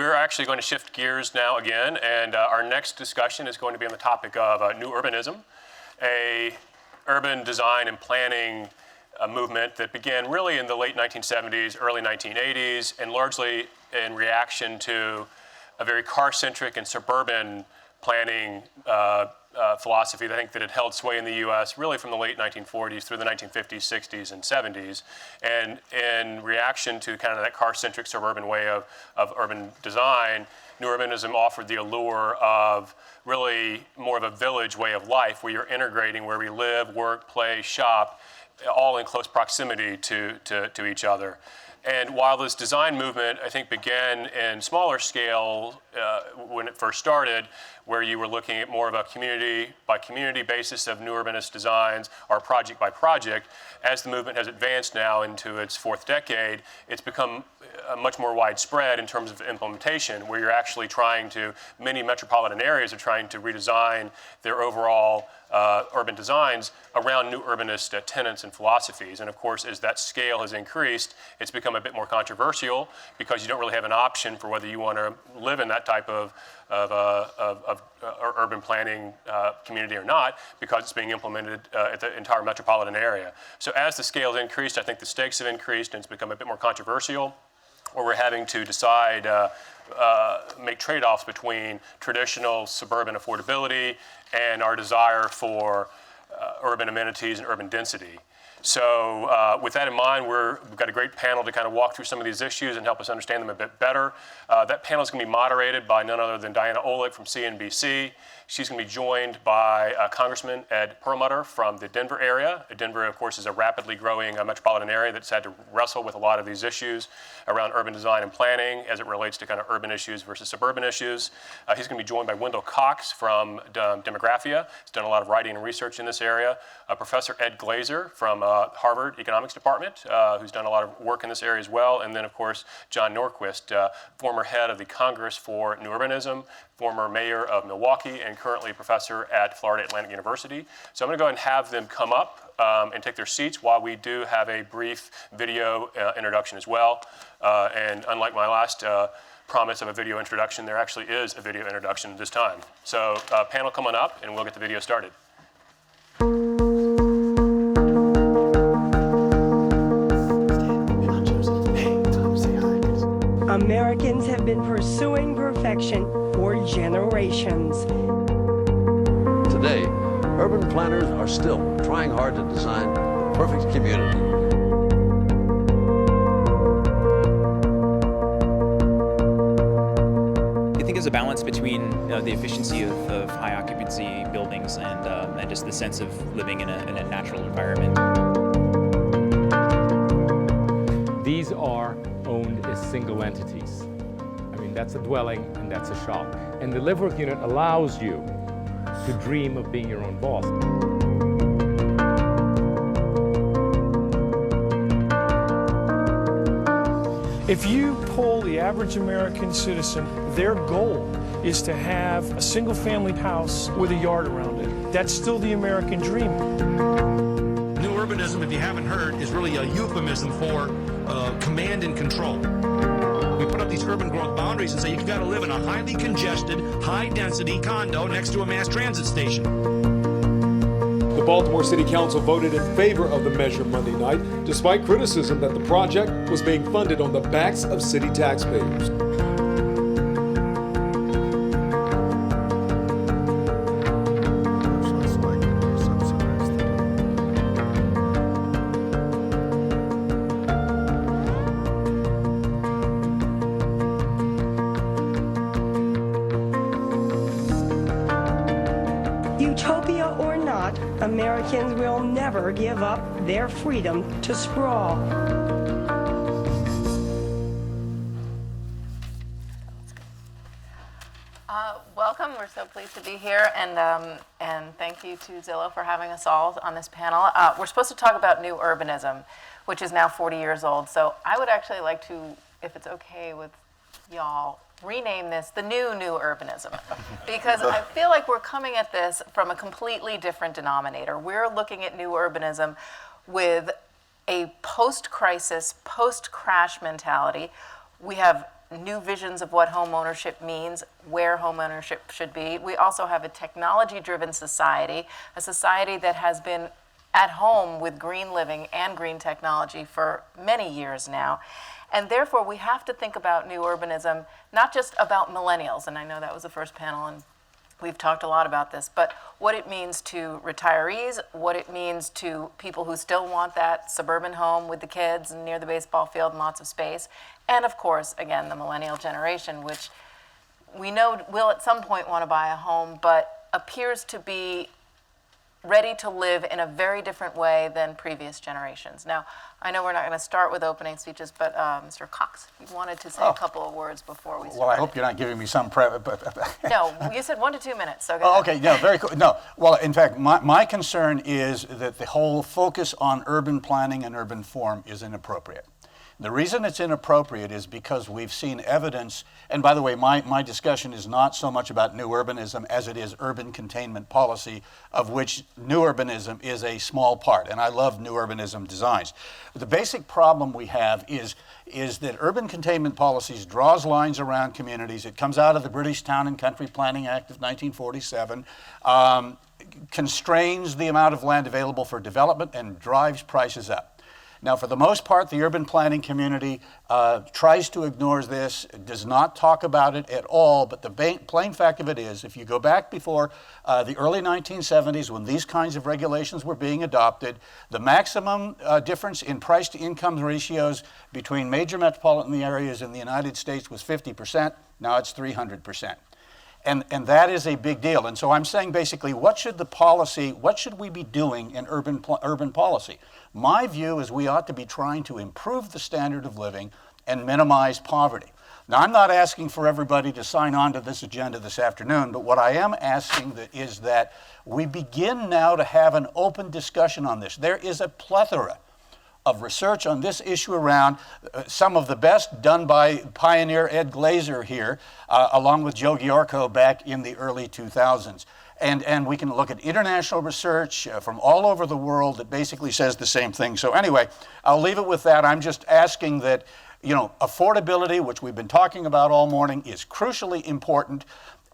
We're actually going to shift gears now again, and our next discussion is going to be on the topic of New Urbanism, a urban design and planning movement that began really in the late 1970s, early 1980s, and largely in reaction to a very car-centric and suburban planning philosophy that I think that had held sway in the U.S. really from the late 1940s through the 1950s, 60s, and 70s. And in reaction to kind of that car-centric suburban way of urban design, New Urbanism offered the allure of really more of a village way of life where you're integrating where we live, work, play, shop, all in close proximity to each other. And while this design movement, I think, began in smaller scale when it first started, where you were looking at more of a community-by-community basis of new urbanist designs or project-by-project, as the movement has advanced now into its fourth decade, it's become much more widespread in terms of implementation, where you're actually many metropolitan areas are trying to redesign their overall urban designs around new urbanist tenets and philosophies. And of course, as that scale has increased, it's become a bit more controversial because you don't really have an option for whether you want to live in that type of urban planning community or not, because it's being implemented at the entire metropolitan area. So as the scale has increased, I think the stakes have increased and it's become a bit more controversial, where we're having to decide, make trade-offs between traditional suburban affordability and our desire for urban amenities and urban density. So with that in mind, we've got a great panel to kind of walk through some of these issues and help us understand them a bit better. That panel is going to be moderated by none other than Diana Olick from CNBC. She's going to be joined by Congressman Ed Perlmutter from the Denver area. Denver, of course, is a rapidly growing metropolitan area that's had to wrestle with a lot of these issues around urban design and planning as it relates to kind of urban issues versus suburban issues. He's going to be joined by Wendell Cox from Demographia. He's done a lot of writing and research in this area. Professor Ed Glazer from Harvard Economics Department, who's done a lot of work in this area as well. And then, of course, John Norquist, former head of the Congress for New Urbanism, former mayor of Milwaukee, and currently a professor at Florida Atlantic University. So I'm going to go ahead and have them come up and take their seats while we do have a brief video introduction as well. And unlike my last promise of a video introduction, there actually is a video introduction this time. So panel coming up, and we'll get the video started. Americans have been pursuing perfection for generations. Today, urban planners are still trying hard to design the perfect community. I think there's a balance between the efficiency of high occupancy buildings and just the sense of living in a natural environment. These are owned as single entities. I mean, that's a dwelling and that's a shop. And the live work unit allows you to dream of being your own boss. If you poll the average American citizen, their goal is to have a single-family house with a yard around it. That's still the American dream. New urbanism, if you haven't heard, is really a euphemism for command and control. We put up these urban growth boundaries and say you've got to live in a highly congested, high-density condo next to a mass transit station. The Baltimore City Council voted in favor of the measure Monday night, despite criticism that the project was being funded on the backs of city taxpayers. Utopia or not, Americans will never give up their freedom to sprawl. Welcome. We're so pleased to be here, and thank you to Zillow for having us all on this panel. We're supposed to talk about New Urbanism, which is now 40 years old. So I would actually like to, if it's okay with y'all, rename this the new urbanism, because I feel like we're coming at this from a completely different denominator. We're looking at new urbanism with a post-crisis, post-crash mentality. We have new visions of what home ownership means, where home ownership should be. We also have a technology-driven society, a society that has been at home with green living and green technology for many years now. And therefore, we have to think about new urbanism, not just about millennials, and I know that was the first panel, and we've talked a lot about this, but what it means to retirees, what it means to people who still want that suburban home with the kids and near the baseball field and lots of space, and of course, again, the millennial generation, which we know will at some point want to buy a home, but appears to be ready to live in a very different way than previous generations. Now, I know we're not going to start with opening speeches, but Mr. Cox, you wanted to say a couple of words before we start. Well, I hope you're not giving me some No, you said 1 to 2 minutes, so go Oh, ahead. okay, no, very cool. No, well, in fact, my concern is that the whole focus on urban planning and urban form is inappropriate. The reason it's inappropriate is because we've seen evidence, and by the way, my discussion is not so much about new urbanism as it is urban containment policy, of which new urbanism is a small part, and I love new urbanism designs. But the basic problem we have is that urban containment policies draws lines around communities. It comes out of the British Town and Country Planning Act of 1947, constrains the amount of land available for development and drives prices up. Now, for the most part, the urban planning community tries to ignore this, does not talk about it at all, but the plain fact of it is, if you go back before the early 1970s when these kinds of regulations were being adopted, the maximum difference in price to income ratios between major metropolitan areas in the United States was 50%, now it's 300%. And that is a big deal. And so I'm saying basically, what should we be doing in urban policy? My view is we ought to be trying to improve the standard of living and minimize poverty. Now, I'm not asking for everybody to sign on to this agenda this afternoon, but what I am asking is that we begin now to have an open discussion on this. There is a plethora of research on this issue around, some of the best done by pioneer Ed Glazer here, along with Joe Giorco back in the early 2000s. And we can look at international research from all over the world that basically says the same thing. So anyway, I'll leave it with that. I'm just asking that, affordability, which we've been talking about all morning, is crucially important.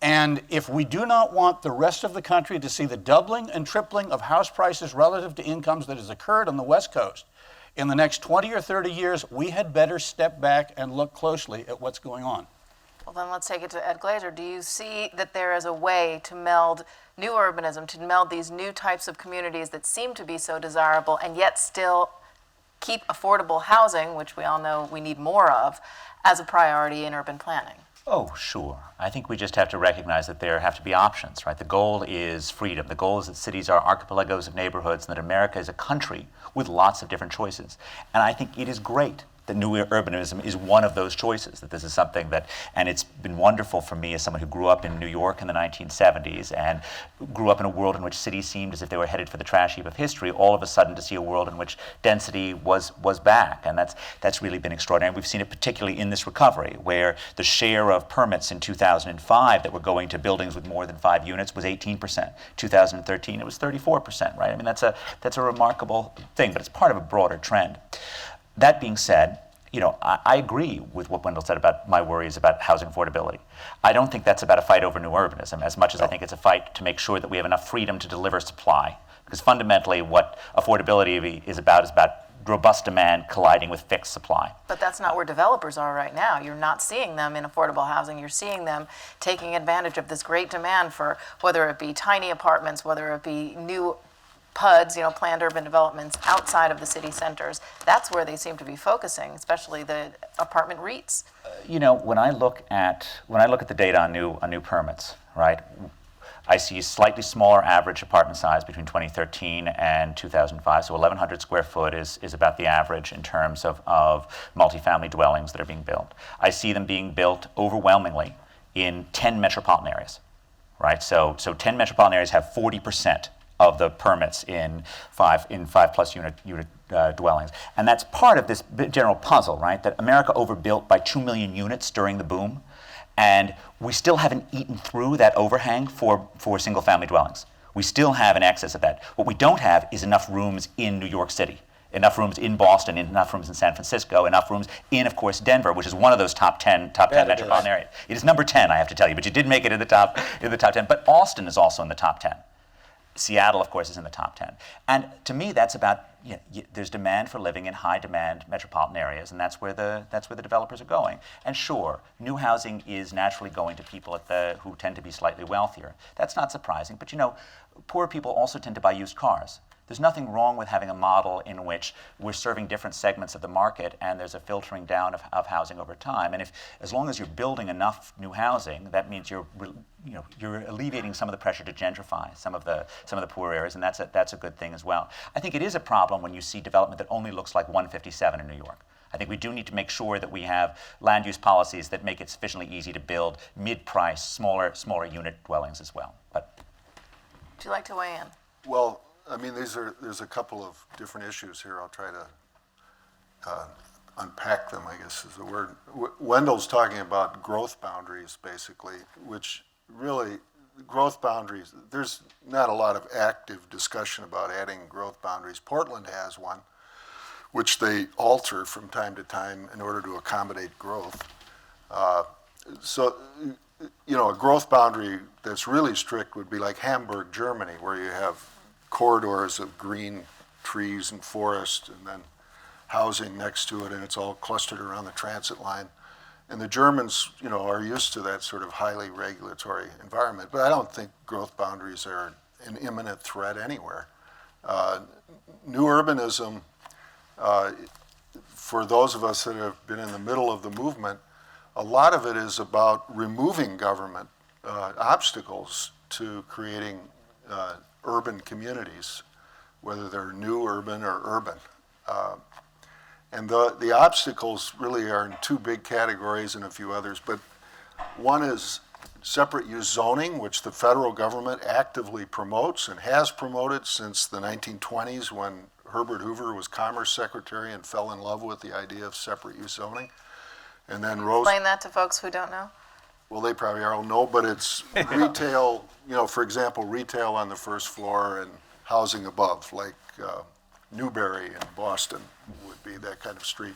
And if we do not want the rest of the country to see the doubling and tripling of house prices relative to incomes that has occurred on the West Coast in the next 20 or 30 years, we had better step back and look closely at what's going on. Well, then let's take it to Ed Glazer. Do you see that there is a way to meld new urbanism, to meld these new types of communities that seem to be so desirable and yet still keep affordable housing, which we all know we need more of, as a priority in urban planning? Oh, sure. I think we just have to recognize that there have to be options, right? The goal is freedom. The goal is that cities are archipelagos of neighborhoods and that America is a country with lots of different choices. And I think it is great that new urbanism is one of those choices, that this is something that, and it's been wonderful for me as someone who grew up in New York in the 1970s and grew up in a world in which cities seemed as if they were headed for the trash heap of history, all of a sudden to see a world in which density was back. And that's really been extraordinary. We've seen it particularly in this recovery, where the share of permits in 2005 that were going to buildings with more than 5 units was 18%. 2013, it was 34%, right? I mean, that's a remarkable thing, but it's part of a broader trend. That being said, I agree with what Wendell said about my worries about housing affordability. I don't think that's about a fight over new urbanism as much as I think it's a fight to make sure that we have enough freedom to deliver supply. Because fundamentally what affordability is about robust demand colliding with fixed supply. But that's not where developers are right now. You're not seeing them in affordable housing. You're seeing them taking advantage of this great demand for whether it be tiny apartments, whether it be new PUDs, planned urban developments outside of the city centers. That's where they seem to be focusing, especially the apartment REITs. When I look at the data on new permits, right, I see slightly smaller average apartment size between 2013 and 2005. So 1,100 square foot is about the average in terms of multifamily dwellings that are being built. I see them being built overwhelmingly in 10 metropolitan areas, right? So 10 metropolitan areas have 40% of the permits in 5+ unit dwellings. And that's part of this general puzzle, right? That America overbuilt by 2 million units during the boom, and we still haven't eaten through that overhang for single family dwellings. We still have an excess of that. What we don't have is enough rooms in New York City. Enough rooms in Boston, enough rooms in San Francisco, enough rooms in, of course, Denver, which is one of those top 10 metropolitan areas. It is number 10, I have to tell you, but you did make it in the top 10. But Austin is also in the top 10. Seattle, of course, is in the top 10. And to me, that's about, there's demand for living in high-demand metropolitan areas, and that's where the developers are going. And sure, new housing is naturally going to people who tend to be slightly wealthier. That's not surprising, but poor people also tend to buy used cars. There's nothing wrong with having a model in which we're serving different segments of the market and there's a filtering down of housing over time. And as long as you're building enough new housing, that means you're alleviating some of the pressure to gentrify some of the poor areas, and that's a good thing as well. I think it is a problem when you see development that only looks like 157 in New York. I think we do need to make sure that we have land use policies that make it sufficiently easy to build mid-price, smaller unit dwellings as well. But would you like to weigh in? Well, I mean, there's a couple of different issues here. I'll try to unpack them, I guess is the word. Wendell's talking about growth boundaries, basically, which really, growth boundaries, there's not a lot of active discussion about adding growth boundaries. Portland has one, which they alter from time to time in order to accommodate growth. So, a growth boundary that's really strict would be like Hamburg, Germany, where you have corridors of green trees and forest and then housing next to it, and it's all clustered around the transit line. And the Germans, are used to that sort of highly regulatory environment, but I don't think growth boundaries are an imminent threat anywhere. New urbanism, for those of us that have been in the middle of the movement, a lot of it is about removing government obstacles to creating urban communities, whether they're new urban or urban. And the obstacles really are in two big categories and a few others, but one is separate use zoning, which the federal government actively promotes and has promoted since the 1920s when Herbert Hoover was Commerce Secretary and fell in love with the idea of separate use zoning. And then Explain that to folks who don't know. Well, they probably all know, but it's retail, for example, retail on the first floor and housing above, like Newbury in Boston would be that kind of street.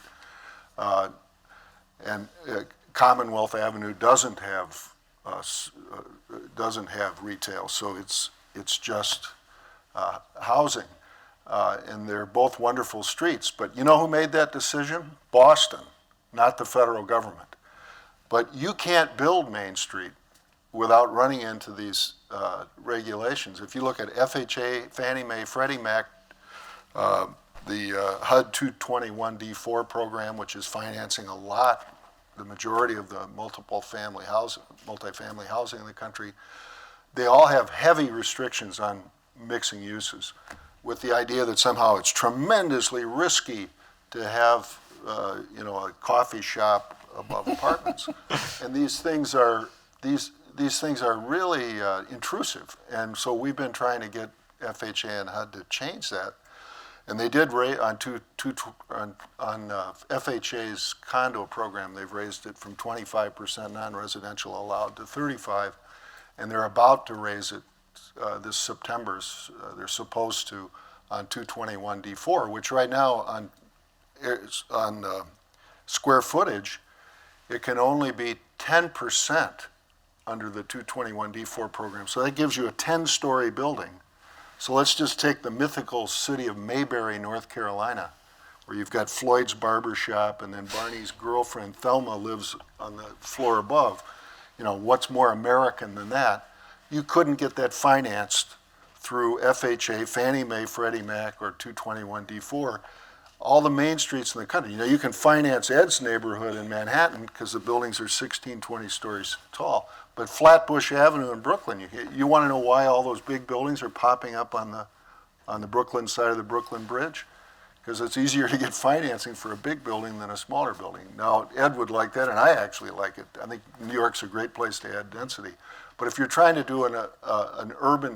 And Commonwealth Avenue doesn't have retail, so it's just housing. And they're both wonderful streets, but you know who made that decision? Boston, not the federal government. But you can't build Main Street without running into these regulations. If you look at FHA, Fannie Mae, Freddie Mac, the HUD 221D4 program, which is financing the majority of the multifamily housing in the country, they all have heavy restrictions on mixing uses, with the idea that somehow it's tremendously risky to have a coffee shop above apartments. And these things are really intrusive. And so we've been trying to get FHA and HUD to change that. And they did on FHA's condo program, they've raised it from 25% non-residential allowed to 35%, and they're about to raise it this September. They're supposed to on 221D4, which right now on square footage, it can only be 10% under the 221D4 program. So that gives you a 10-story building. So let's just take the mythical city of Mayberry, North Carolina, where you've got Floyd's Barber Shop and then Barney's girlfriend Thelma lives on the floor above. What's more American than that? You couldn't get that financed through FHA, Fannie Mae, Freddie Mac, or 221D4. All the main streets in the country. You can finance Ed's neighborhood in Manhattan because the buildings are 16, 20 stories tall. But Flatbush Avenue in Brooklyn, you want to know why all those big buildings are popping up on the Brooklyn side of the Brooklyn Bridge? Because it's easier to get financing for a big building than a smaller building. Now, Ed would like that, and I actually like it. I think New York's a great place to add density. But if you're trying to do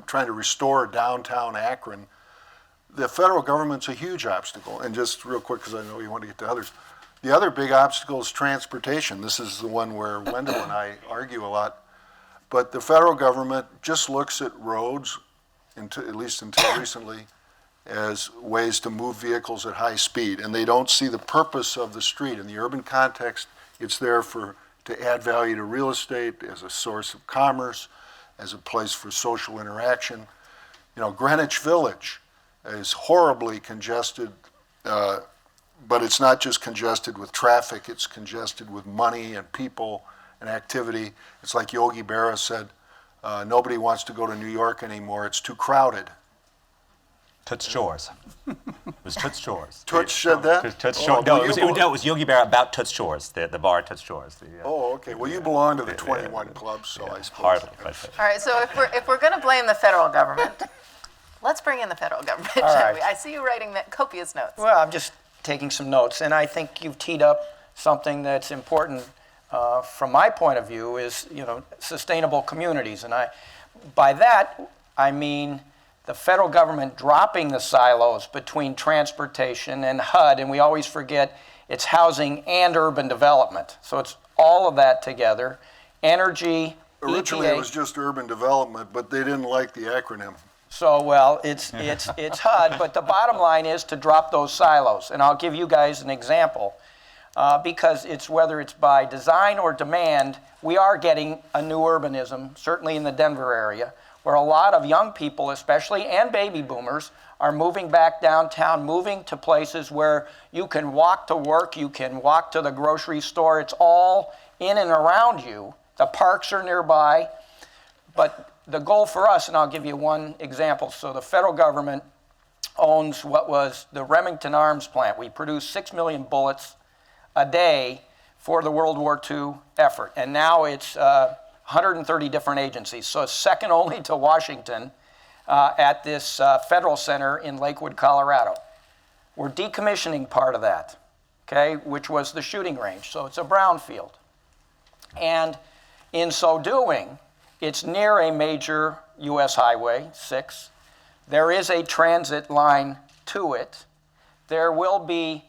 trying to restore downtown Akron, the federal government's a huge obstacle. And just real quick, because I know you want to get to others, the other big obstacle is transportation. This is the one where Wendell and I argue a lot. But the federal government just looks at roads, at least until recently, as ways to move vehicles at high speed, and they don't see the purpose of the street. In the urban context, it's there to add value to real estate, as a source of commerce, as a place for social interaction. You know, Greenwich Village is horribly congested, but it's not just congested with traffic, it's congested with money and people and activity. It's like Yogi Berra said, nobody wants to go to New York anymore, it's too crowded. Toots Shores. It was Toots Shores. Toots said that? Toots Oh, Shores. well, No, it was Yogi Berra about Toots Shores, the bar at Toots Shores. Oh, okay. Well, you belong to the 21 club, so I suppose. Hardly. All right, so if we're going to blame the federal government, let's bring in the federal government, All shall right. we? I see you writing copious notes. Well, I'm just taking some notes, and I think you've teed up something that's important from my point of view is, sustainable communities. And by that, I mean the federal government dropping the silos between transportation and HUD, and we always forget it's housing and urban development. So it's all of that together. Energy, Originally EPA. it was just urban development, but they didn't like the acronym. So, well, it's HUD, but the bottom line is to drop those silos. And I'll give you guys an example, because whether it's by design or demand, we are getting a new urbanism, certainly in the Denver area, where a lot of young people especially, and baby boomers, are moving back downtown, moving to places where you can walk to work, you can walk to the grocery store. It's all in and around you. The parks are nearby. But the goal for us, and I'll give you one example. So the federal government owns what was the Remington Arms Plant. We produced 6 million bullets a day for the World War II effort. And now it's 130 different agencies. So it's second only to Washington at this federal center in Lakewood, Colorado. We're decommissioning part of that, okay, which was the shooting range. So it's a brownfield. And in so doing, it's near a major U.S. Highway 6. There is a transit line to it. There will be,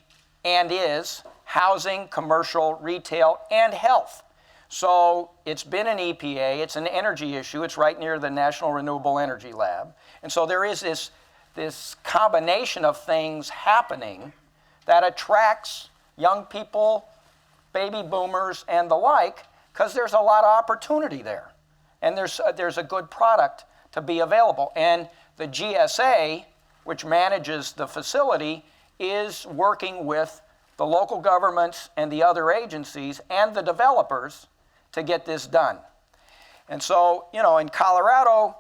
and is, housing, commercial, retail, and health. So it's been an EPA, it's an energy issue, it's right near the National Renewable Energy Lab. And so there is this combination of things happening that attracts young people, baby boomers, and the like, because there's a lot of opportunity there. And there's a good product to be available. And the GSA, which manages the facility, is working with the local governments and the other agencies and the developers to get this done. And so, in Colorado,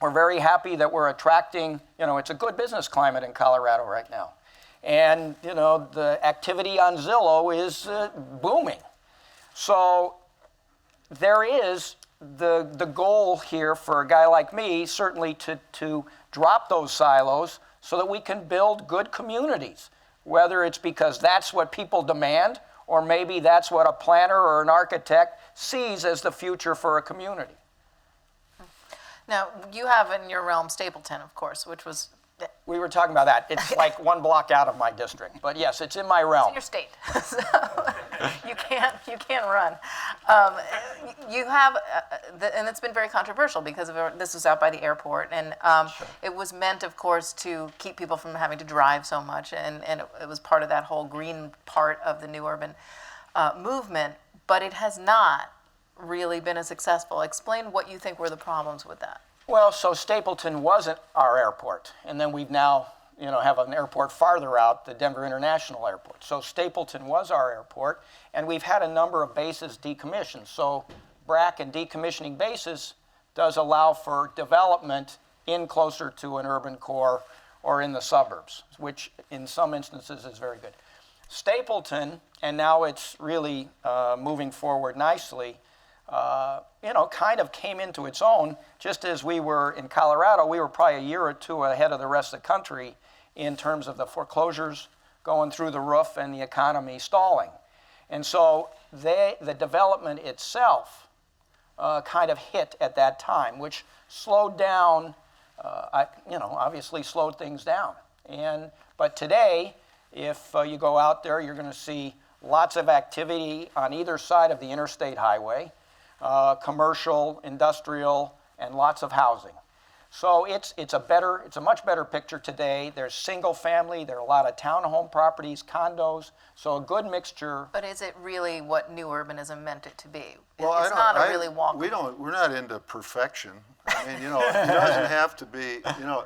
we're very happy that we're attracting, it's a good business climate in Colorado right now. And, the activity on Zillow is booming. So there is the goal here for a guy like me, certainly to drop those silos so that we can build good communities, whether it's because that's what people demand or maybe that's what a planner or an architect sees as the future for a community. Now, you have in your realm Stapleton, of course, which was... We were talking about that. It's like one block out of my district. But yes, it's in my realm. It's in your state. So you can't run. You have, and it's been very controversial because this was out by the airport, and it was meant, of course, to keep people from having to drive so much, and it was part of that whole green part of the new urban movement, but it has not really been as successful. Explain what you think were the problems with that. Well, so Stapleton wasn't our airport, and then we've now, have an airport farther out, the Denver International Airport. So Stapleton was our airport, and we've had a number of bases decommissioned. So BRAC and decommissioning bases does allow for development in closer to an urban core or in the suburbs, which in some instances is very good. Stapleton, and now it's really moving forward nicely, kind of came into its own. Just as we were in Colorado, we were probably a year or two ahead of the rest of the country in terms of the foreclosures going through the roof and the economy stalling. And so the development itself kind of hit at that time, which slowed down, obviously slowed things down. But today, if you go out there, you're going to see lots of activity on either side of the interstate highway. Commercial, industrial, and lots of housing. So it's a much better picture today. There's single family, there are a lot of townhome properties, condos, so a good mixture. But is it really what new urbanism meant it to be? Well, It's not a really walkable. We're not into perfection. I mean, you know, it doesn't have to be, you know,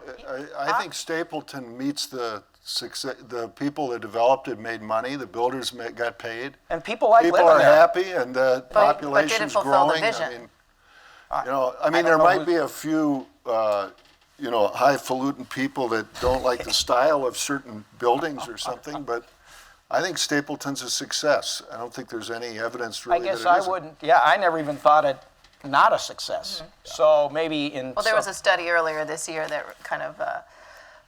I think Stapleton meets the success, the people that developed it made money, the builders got paid. And people like people living are there. happy, and the population's did it fulfill the growing. vision? I mean, there might be a few, you know, highfalutin people that don't like the style of certain buildings or something, but I think Stapleton's a success. I don't think there's any evidence really I guess that it I isn't. wouldn't, yeah, I never even thought it not a success. So maybe in. Well, there was a study earlier this year that kind of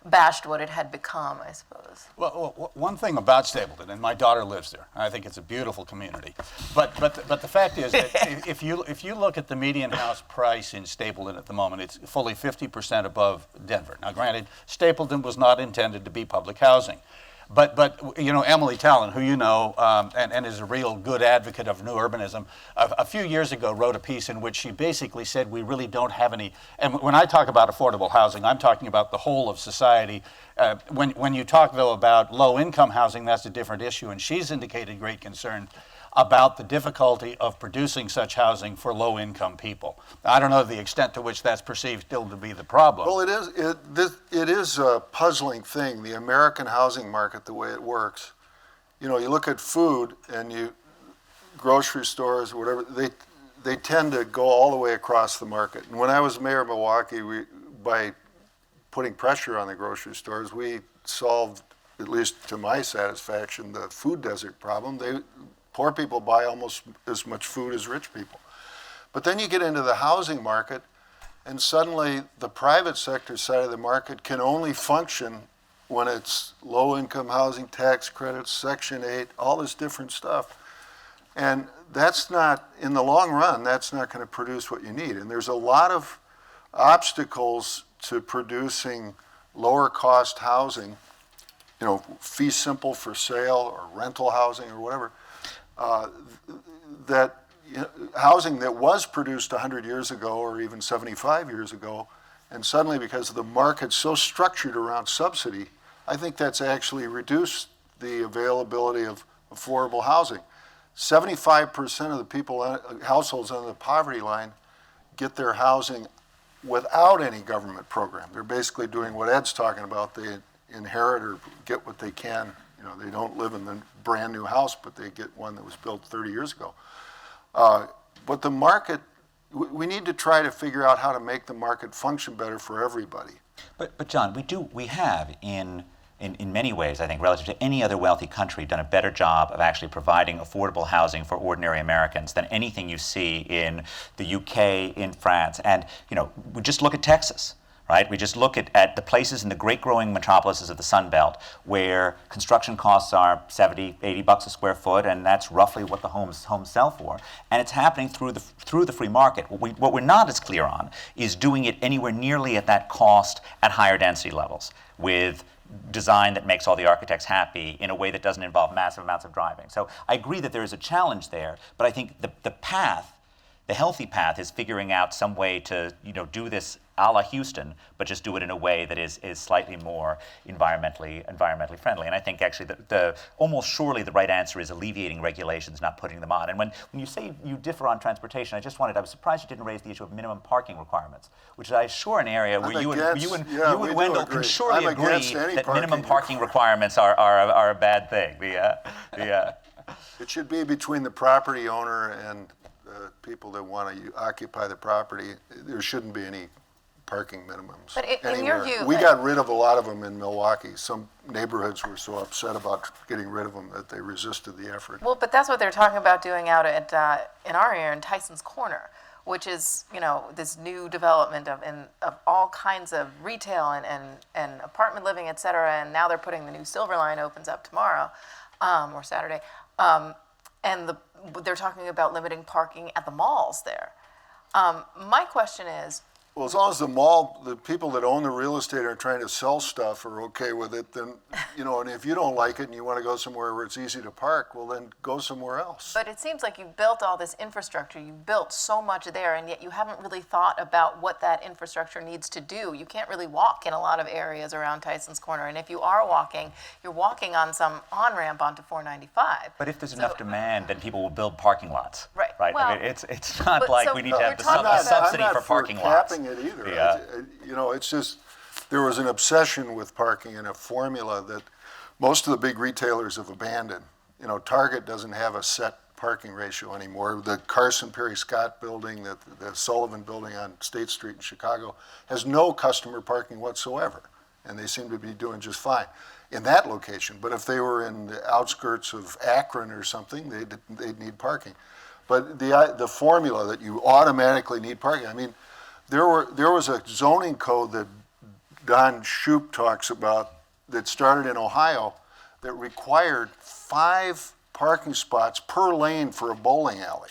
bashed what it had become, I suppose. Well, one thing about Stapleton, and my daughter lives there, I think it's a beautiful community. But the fact is that if you look at the median house price in Stapleton at the moment, it's fully 50% above Denver. Now, granted, Stapleton was not intended to be public housing. But you know, Emily Talon, who you know, and is a real good advocate of new urbanism, a few years ago wrote a piece in which she basically said we really don't have any, and when I talk about affordable housing, I'm talking about the whole of society. When you talk, though, about low-income housing, that's a different issue, and she's indicated great concern about the difficulty of producing such housing for low-income people. I don't know the extent to which that's perceived still to be the problem. Well, it is a puzzling thing, the American housing market, the way it works. You know, you look at food and grocery stores or whatever, they tend to go all the way across the market. And when I was mayor of Milwaukee, by putting pressure on the grocery stores, we solved, at least to my satisfaction, the food desert problem. Poor people buy almost as much food as rich people. But then you get into the housing market, and suddenly the private sector side of the market can only function when it's low-income housing, tax credits, Section 8, all this different stuff. And that's not, in the long run, that's not going to produce what you need. And there's a lot of obstacles to producing lower-cost housing, you know, fee simple for sale or rental housing or whatever. Housing that was produced 100 years ago or even 75 years ago, and suddenly because the market's so structured around subsidy, I think that's actually reduced the availability of affordable housing. 75% of the people, households under the poverty line, get their housing without any government program. They're basically doing what Ed's talking about. They inherit or get what they can. You know, they don't live in the brand new house, but they get one that was built 30 years ago. But the market, we need to try to figure out how to make the market function better for everybody. But John, we have in many ways, I think, relative to any other wealthy country, done a better job of actually providing affordable housing for ordinary Americans than anything you see in the UK, in France, and you know, we just look at Texas. Right? We just look at the places in the great growing metropolises of the Sun Belt where construction costs are $70, $80 a square foot, and that's roughly what the homes sell for. And it's happening through the free market. What we're not as clear on is doing it anywhere nearly at that cost at higher density levels with design that makes all the architects happy in a way that doesn't involve massive amounts of driving. So I agree that there is a challenge there, but I think the healthy path is figuring out some way to, you know, do this a la Houston, but just do it in a way that is slightly more environmentally friendly. And I think actually the almost surely the right answer is alleviating regulations, not putting them on. And when you say you differ on transportation, I was surprised you didn't raise the issue of minimum parking requirements, which is, I'm sure, an area where you and Wendell can surely agree that minimum parking requirements are a bad thing. It should be between the property owner and people that want to occupy the property. There shouldn't be any parking minimums. But in your view, we got rid of a lot of them in Milwaukee. Some neighborhoods were so upset about getting rid of them that they resisted the effort. Well, but that's what they're talking about doing out at in our area in Tyson's Corner, which is, you know, this new development of all kinds of retail and apartment living, et cetera. And now they're putting the new Silver Line opens up tomorrow or Saturday, and they're talking about limiting parking at the malls there. My question is, Well, as long as the people that own the real estate are trying to sell stuff are okay with it, then, and if you don't like it and you want to go somewhere where it's easy to park, well, then go somewhere else. But it seems like you've built all this infrastructure, you've built so much there, and yet you haven't really thought about what that infrastructure needs to do. You can't really walk in a lot of areas around Tyson's Corner, and if you are walking, you're walking on some on-ramp onto 495. But if there's enough demand, then people will build parking lots. Right. Right. Well, I mean, it's not like we need to have talking a subsidy for parking lots. I'm not for capping it either. Yeah. It's just, there was an obsession with parking and a formula that most of the big retailers have abandoned. Target doesn't have a set parking ratio anymore. The Carson Perry Scott building, the Sullivan building on State Street in Chicago, has no customer parking whatsoever, and they seem to be doing just fine in that location. But if they were in the outskirts of Akron or something, they'd need parking. But the formula that you automatically need parking, I mean, there was a zoning code that Don Shoup talks about that started in Ohio that required 5 parking spots per lane for a bowling alley.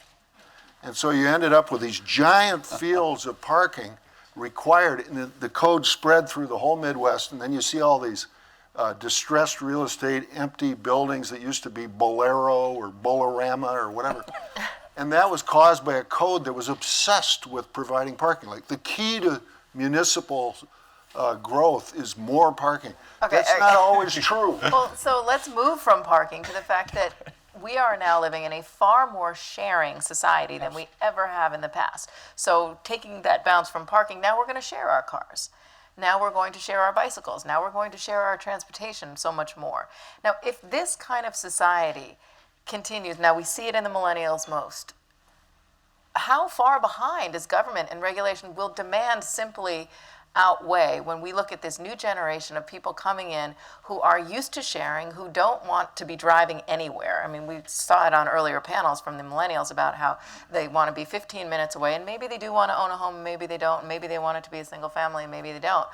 And so you ended up with these giant fields of parking required, and the code spread through the whole Midwest, and then you see all these distressed real estate, empty buildings that used to be Bolero or Bolorama or whatever. And that was caused by a code that was obsessed with providing parking. Like, the key to municipal growth is more parking. Okay, That's not always true. Well, so let's move from parking to the fact that we are now living in a far more sharing society than we ever have in the past. So taking that bounce from parking, now we're going to share our cars. Now we're going to share our bicycles. Now we're going to share our transportation so much more. Now, if this kind of society continues, now we see it in the millennials most, how far behind is government and regulation? Will demand simply outweigh when we look at this new generation of people coming in who are used to sharing, who don't want to be driving anywhere? I mean, we saw it on earlier panels from the millennials about how they want to be 15 minutes away, and maybe they do want to own a home, maybe they don't, maybe they want it to be a single family, maybe they don't.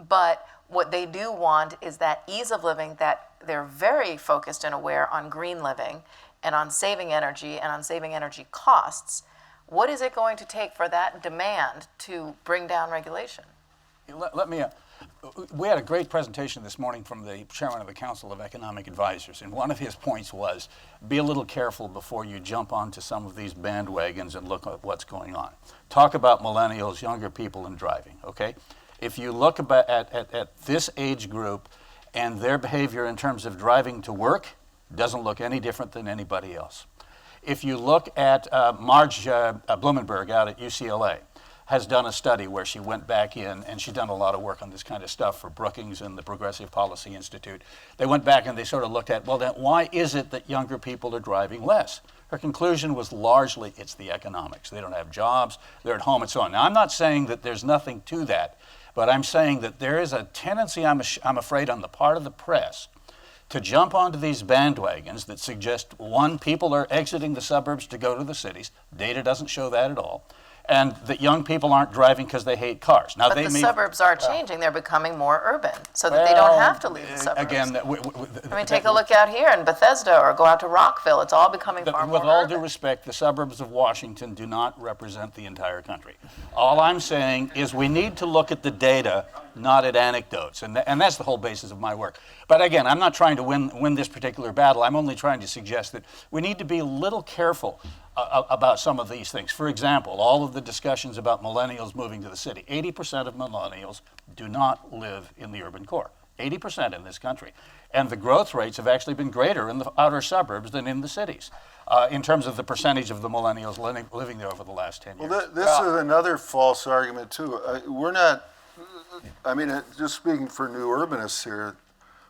But what they do want is that ease of living, that they're very focused and aware on green living and on saving energy and on saving energy costs. What is it going to take for that demand to bring down regulation? We had a great presentation this morning from the chairman of the Council of Economic Advisors, and one of his points was, be a little careful before you jump onto some of these bandwagons and look at what's going on. Talk about millennials, younger people, and driving, okay? If you look at this age group and their behavior in terms of driving to work, doesn't look any different than anybody else. If you look at Marge Blumenberg out at UCLA, has done a study where she went back in, and she's done a lot of work on this kind of stuff for Brookings and the Progressive Policy Institute. They went back and they sort of looked at, well, then why is it that younger people are driving less? Her conclusion was largely it's the economics. They don't have jobs, they're at home, and so on. Now, I'm not saying that there's nothing to that, but I'm saying that there is a tendency, I'm afraid, on the part of the press to jump onto these bandwagons that suggest, one, people are exiting the suburbs to go to the cities. Data doesn't show that at all. And that young people aren't driving because they hate cars. Now, but the suburbs are changing. They're becoming more urban so that they don't have to leave the suburbs. Again, I mean, take a look out here in Bethesda or go out to Rockville. It's all becoming far more urban. With all urban. due respect, the suburbs of Washington do not represent the entire country. All I'm saying is we need to look at the data, not at anecdotes. And that's the whole basis of my work. But again, I'm not trying to win this particular battle. I'm only trying to suggest that we need to be a little careful about some of these things. For example, all of the discussions about millennials moving to the city. 80% of millennials do not live in the urban core. 80% in this country. And the growth rates have actually been greater in the outer suburbs than in the cities in terms of the percentage of the millennials living there over the last 10 years. Well, this is another false argument, too. We're not, I mean, just speaking for new urbanists here,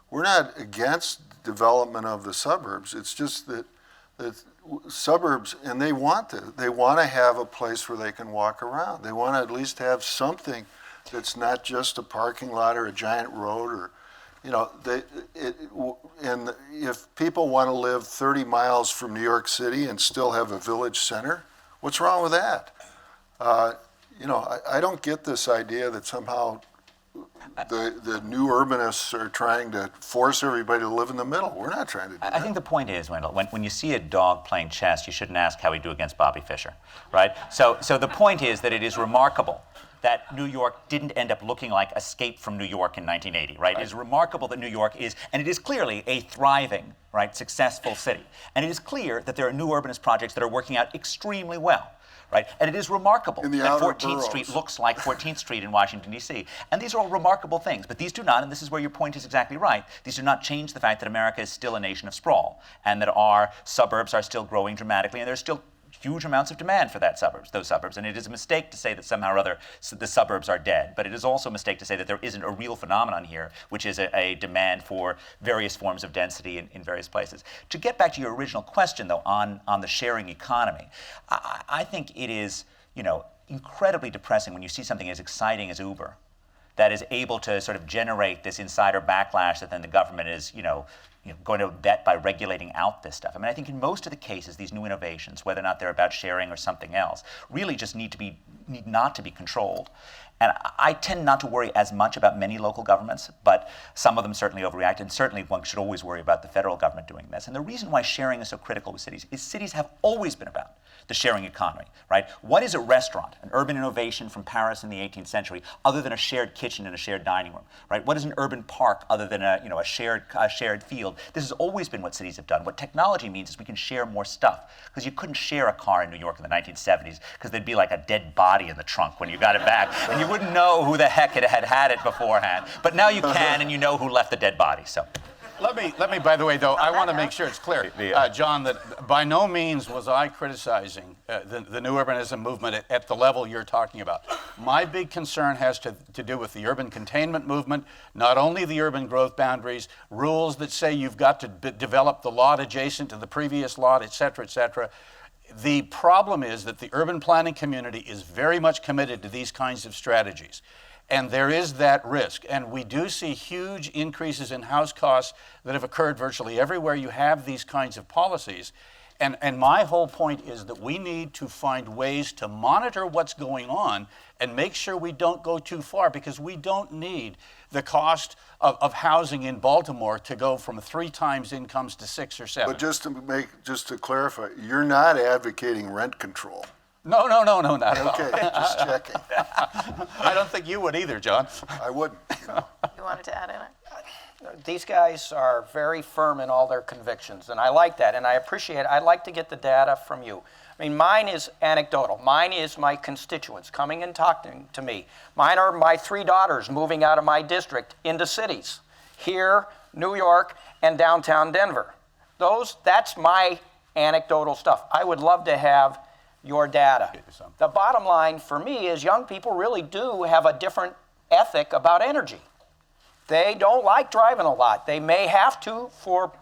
we're not against development of the suburbs. It's just that suburbs, and they want to have a place where they can walk around. They want to at least have something that's not just a parking lot or a giant road, or, you know, and if people want to live 30 miles from New York City and still have a village center, what's wrong with that? You know, I don't get this idea that somehow the new urbanists are trying to force everybody to live in the middle. We're not trying to do that. I think the point is, Wendell, when you see a dog playing chess, you shouldn't ask how he'd do against Bobby Fischer, right? So the point is that it is remarkable that New York didn't end up looking like Escape from New York in 1980, right? It is remarkable that New York is, and it is clearly a thriving, right, successful city. And it is clear that there are new urbanist projects that are working out extremely well. Right? And it is remarkable that 14th Street looks like 14th Street in Washington, D.C. And these are all remarkable things, but these do not, and this is where your point is exactly right, these do not change the fact that America is still a nation of sprawl, and that our suburbs are still growing dramatically, and there's still huge amounts of demand for those suburbs. And it is a mistake to say that somehow or other the suburbs are dead, but it is also a mistake to say that there isn't a real phenomenon here, which is a demand for various forms of density in various places. To get back to your original question, though, on the sharing economy, I think it is, incredibly depressing when you see something as exciting as Uber that is able to sort of generate this insider backlash that then the government is, going to bet by regulating out this stuff. I mean, I think in most of the cases, these new innovations, whether or not they're about sharing or something else, really just need not to be controlled. And I tend not to worry as much about many local governments, but some of them certainly overreact, and certainly one should always worry about the federal government doing this. And the reason why sharing is so critical with cities is cities have always been about the sharing economy, right? What is a restaurant, an urban innovation from Paris in the 18th century, other than a shared kitchen and a shared dining room, right? What is an urban park other than a shared field? This has always been what cities have done. What technology means is we can share more stuff, because you couldn't share a car in New York in the 1970s because there'd be like a dead body in the trunk when you got it back, and you wouldn't know who the heck had it beforehand. But now you can, and you know who left the dead body. So. Let me, by the way, though, I want to make sure it's clear, John, that by no means was I criticizing the new urbanism movement at the level you're talking about. My big concern has to do with the urban containment movement, not only the urban growth boundaries, rules that say you've got to develop the lot adjacent to the previous lot, et cetera, et cetera. The problem is that the urban planning community is very much committed to these kinds of strategies. And there is that risk. And we do see huge increases in house costs that have occurred virtually everywhere you have these kinds of policies. And my whole point is that we need to find ways to monitor what's going on and make sure we don't go too far, because we don't need the cost of housing in Baltimore to go from 3 times incomes to 6 or 7. But just to clarify, you're not advocating rent control. No, not at all. Okay, just checking. I don't think you would either, John. I wouldn't. You wanted to add in it? These guys are very firm in all their convictions, and I like that, and I appreciate it. I'd like to get the data from you. I mean, mine is anecdotal. Mine is my constituents coming and talking to me. Mine are my 3 daughters moving out of my district into cities, here, New York, and downtown Denver. That's my anecdotal stuff. I would love to have your data. The bottom line for me is young people really do have a different ethic about energy. They don't like driving a lot. They may have to for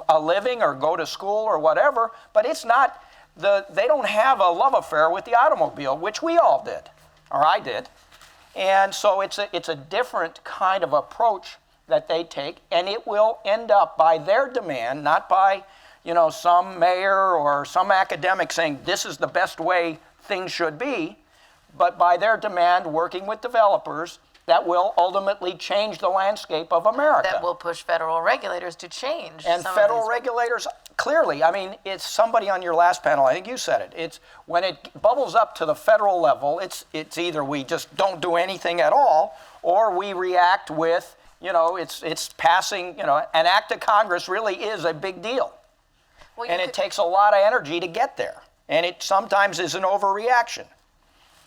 a living or go to school or whatever, but it's not they don't have a love affair with the automobile, which we all did, or I did. And so it's a different kind of approach that they take, and it will end up by their demand, not by some mayor or some academic saying this is the best way things should be, but by their demand working with developers that will ultimately change the landscape of America. That will push federal regulators to change. And federal regulators, clearly, I mean, it's somebody on your last panel, I think you said it, it's when it bubbles up to the federal level, it's either we just don't do anything at all, or we react with, it's passing, an act of Congress really is a big deal. Well, and it takes a lot of energy to get there. And it sometimes is an overreaction.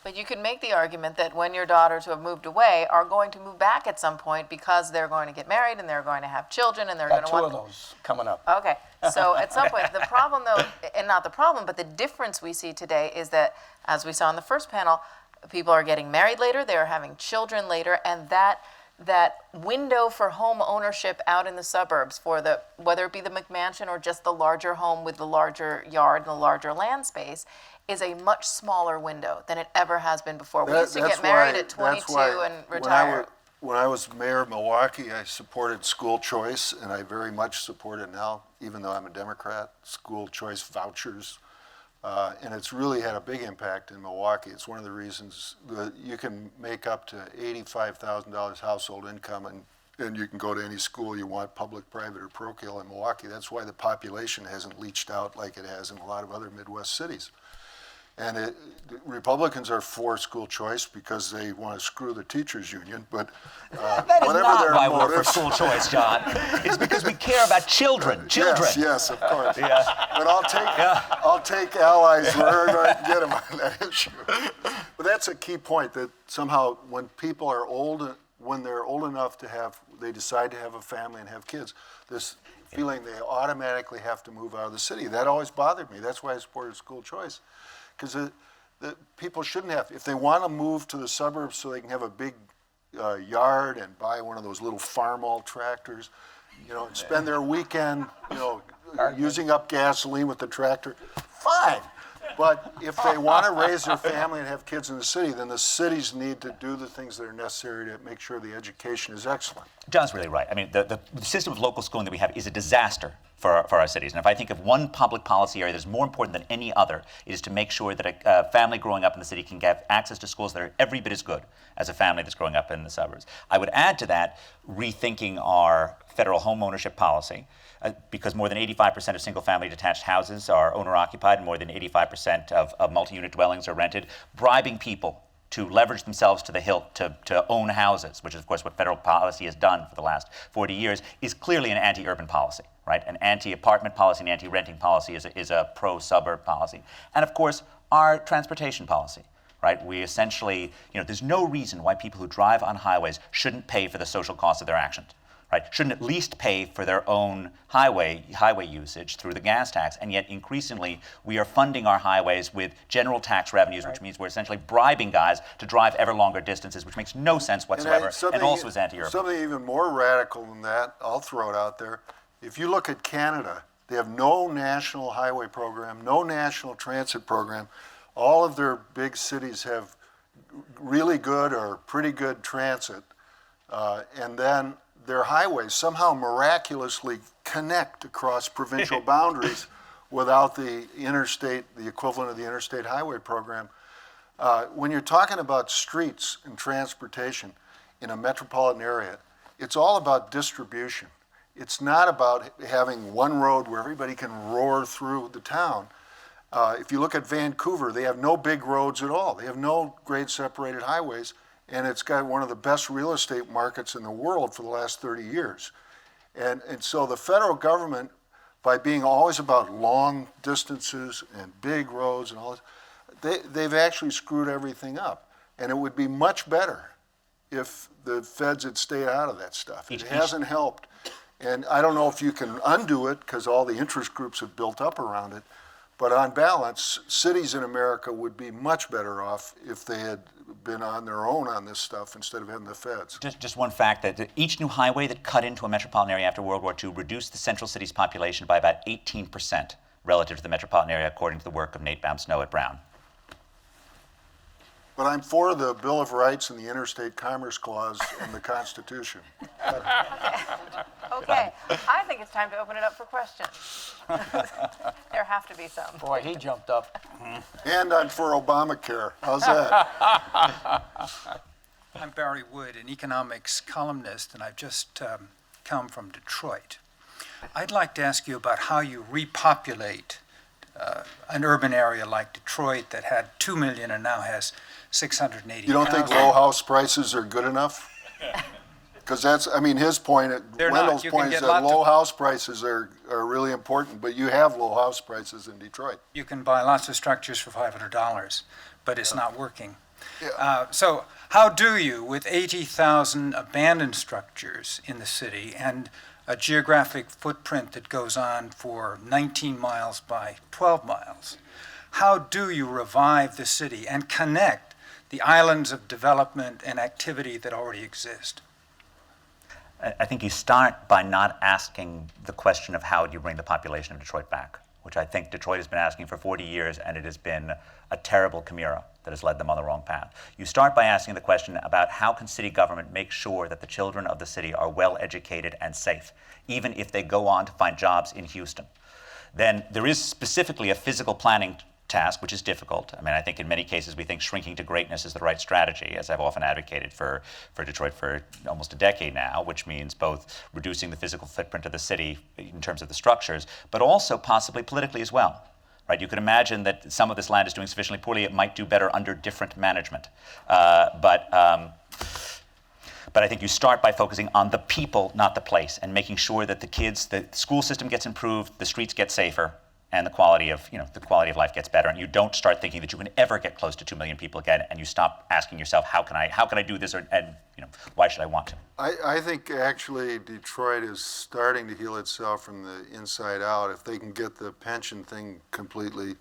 But you could make the argument that when your daughters who have moved away are going to move back at some point because they're going to get married and they're going to have children and they're going to want... 2 of those coming up. Okay. So at some point, the problem though, and not the problem, but the difference we see today is that, as we saw in the first panel, people are getting married later, they're having children later, and that window for home ownership out in the suburbs, whether it be the McMansion or just the larger home with the larger yard and the larger land space, is a much smaller window than it ever has been before. We used to get married at 22 and retire. When I was mayor of Milwaukee, I supported school choice, and I very much support it now, even though I'm a Democrat. School choice vouchers And it's really had a big impact in Milwaukee. It's one of the reasons that you can make up to $85,000 household income, and you can go to any school you want, public, private, or parochial in Milwaukee. That's why the population hasn't leached out like it has in a lot of other Midwest cities. And Republicans are for school choice because they want to screw the teachers union, but that is whatever not their why we're for motives. school choice, John. It's because we care about children. Yes, of course. But I'll take allies wherever I can get them on that issue. But that's a key point, that somehow when people are old, when they're old enough to they decide to have a family and have kids, this feeling they automatically have to move out of the city. That always bothered me. That's why I supported school choice. Because the people shouldn't have, if they want to move to the suburbs so they can have a big yard and buy one of those little Farmall tractors, and spend their weekend, using up gasoline with the tractor, fine. But if they want to raise their family and have kids in the city, then the cities need to do the things that are necessary to make sure the education is excellent. John's really right. I mean, the system of local schooling that we have is a disaster for our cities. And if I think of one public policy area that's more important than any other, it is to make sure that a family growing up in the city can get access to schools that are every bit as good as a family that's growing up in the suburbs. I would add to that rethinking our federal home ownership policy, because more than 85% of single-family detached houses are owner-occupied, and more than 85% of multi-unit dwellings are rented, bribing people to leverage themselves to the hilt to own houses, which is, of course, what federal policy has done for the last 40 years, is clearly an anti-urban policy, right? An anti-apartment policy, an anti-renting policy is a pro-suburb policy. And, of course, our transportation policy, right? We essentially, there's no reason why people who drive on highways shouldn't pay for the social cost of their actions. Right? Shouldn't at least pay for their own highway usage through the gas tax, and yet increasingly we are funding our highways with general tax revenues, which means we're essentially bribing guys to drive ever longer distances, which makes no sense whatsoever, and also is anti-urban. Something even more radical than that, I'll throw it out there. If you look at Canada, they have no national highway program, no national transit program. All of their big cities have really good or pretty good transit, and then their highways somehow miraculously connect across provincial boundaries without the equivalent of the interstate highway program. When you're talking about streets and transportation in a metropolitan area, it's all about distribution. It's not about having one road where everybody can roar through the town. If you look at Vancouver, they have no big roads at all. They have no grade separated highways. And it's got one of the best real estate markets in the world for the last 30 years. And so the federal government, by being always about long distances and big roads and all this, they've actually screwed everything up. And it would be much better if the feds had stayed out of that stuff. It hasn't helped. And I don't know if you can undo it because all the interest groups have built up around it. But on balance, cities in America would be much better off if they had been on their own on this stuff instead of having the feds. Just one fact, that each new highway that cut into a metropolitan area after World War II reduced the central city's population by about 18% relative to the metropolitan area, according to the work of Nate Baum-Snow at Brown. But I'm for the Bill of Rights and the Interstate Commerce Clause and the Constitution. Okay, I think it's time to open it up for questions. There have to be some. Boy, he jumped up. And I'm for Obamacare. How's that? I'm Barry Wood, an economics columnist, and I've just come from Detroit. I'd like to ask you about how you repopulate an urban area like Detroit that had 2 million and now has 680,000. You don't think low house prices are good enough? Because that's, his point, Wendell's point is that low house prices are really important, but you have low house prices in Detroit. You can buy lots of structures for $500, but it's not working. Yeah. So how do you, with 80,000 abandoned structures in the city and a geographic footprint that goes on for 19 miles by 12 miles, how do you revive the city and connect the islands of development and activity that already exist? I think you start by not asking the question of how do you bring the population of Detroit back, which I think Detroit has been asking for 40 years, and it has been a terrible chimera that has led them on the wrong path. You start by asking the question about how can city government make sure that the children of the city are well educated and safe, even if they go on to find jobs in Houston. Then there is specifically a physical planning task, which is difficult. I mean, I think in many cases we think shrinking to greatness is the right strategy, as I've often advocated for Detroit for almost a decade now, which means both reducing the physical footprint of the city in terms of the structures, but also possibly politically as well. Right? You could imagine that some of this land is doing sufficiently poorly, it might do better under different management. But I think you start by focusing on the people, not the place, and making sure that the school system gets improved, the streets get safer, and the quality of life gets better. And you don't start thinking that you can ever get close to 2 million people again, and you stop asking yourself, how can I do this, and why should I want to? I think actually Detroit is starting to heal itself from the inside out. If they can get the pension thing completely